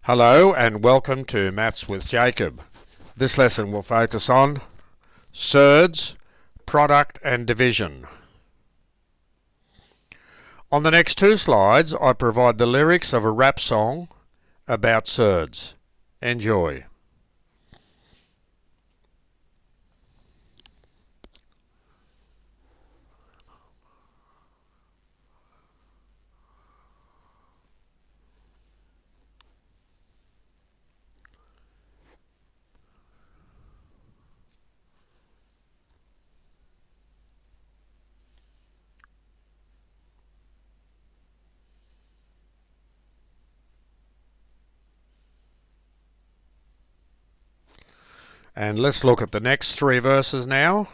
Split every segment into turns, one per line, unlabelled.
Hello and welcome to Maths with Jacob. This lesson will focus on surds, product and division. On the next two slides I provide the lyrics of a rap song about surds. Enjoy. And let's look at the next three verses now.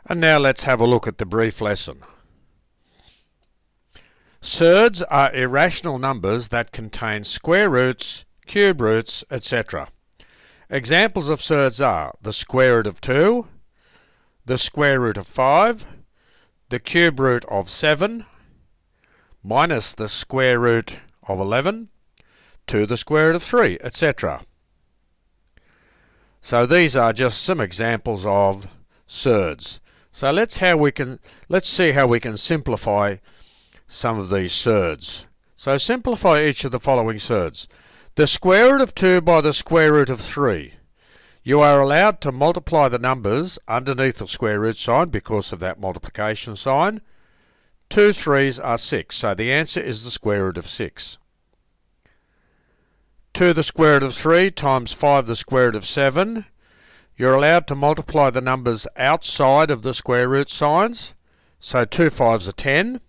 And now let's have a look at the brief lesson. Surds are irrational numbers that contain square roots, cube roots, etc. Examples of surds are the square root of 2, the square root of 5, the cube root of 7, minus the square root of 11, to the square root of 3, etc. So these are just some examples of surds. So let's see how we can simplify some of these surds. So simplify each of the following surds. The square root of 2 by the square root of 3. You are allowed to multiply the numbers underneath the square root sign because of that multiplication sign. 2 3s are 6, so the answer is the square root of 6. 2 the square root of 3 times 5 the square root of 7. You're allowed to multiply the numbers outside of the square root signs, so 2 5s are 10,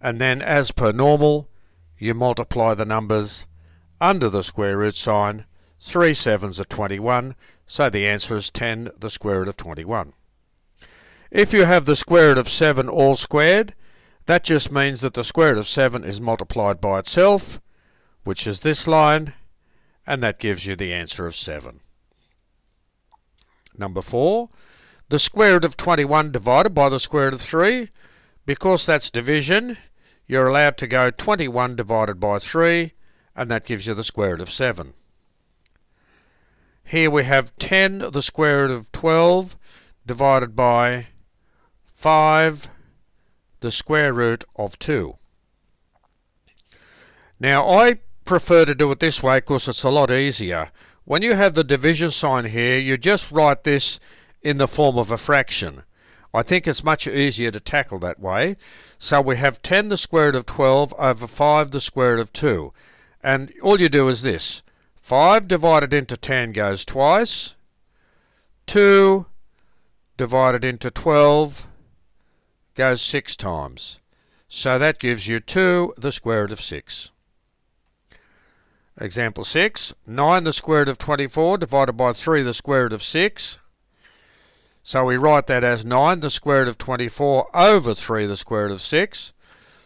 and then as per normal you multiply the numbers under the square root sign. 3 7s are 21, so the answer is 10 the square root of 21. If you have the square root of 7 all squared, that just means that the square root of 7 is multiplied by itself, which is this line, and that gives you the answer of 7. Number 4, the square root of 21 divided by the square root of 3. Because that's division, you're allowed to go 21 divided by 3, and that gives you the square root of 7. Here we have 10 the square root of 12 divided by 5 the square root of 2. Now I prefer to do it this way because it's a lot easier. When you have the division sign here, you just write this in the form of a fraction. I think it's much easier to tackle that way. So we have 10 the square root of 12 over 5 the square root of 2. And all you do is this. 5 divided into 10 goes twice. 2 divided into 12 goes 6 times. So that gives you 2 the square root of 6. Example 6, 9 the square root of 24 divided by 3 the square root of 6. So we write that as 9 the square root of 24 over 3 the square root of 6.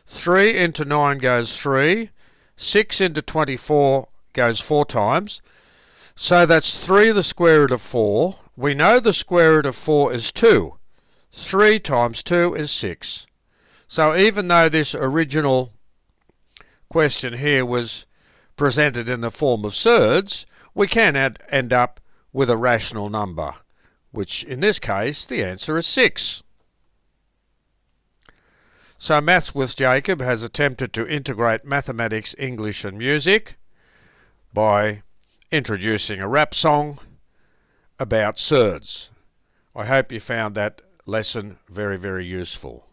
3 into 9 goes 3. 6 into 24 goes 4 times. So that's 3 the square root of 4. We know the square root of 4 is 2. 3 times 2 is 6. So even though this original question here was presented in the form of surds, we can end up with a rational number, which in this case the answer is 6. So Maths with Jacob has attempted to integrate mathematics, English and music by introducing a rap song about surds. I hope you found that lesson very, very useful.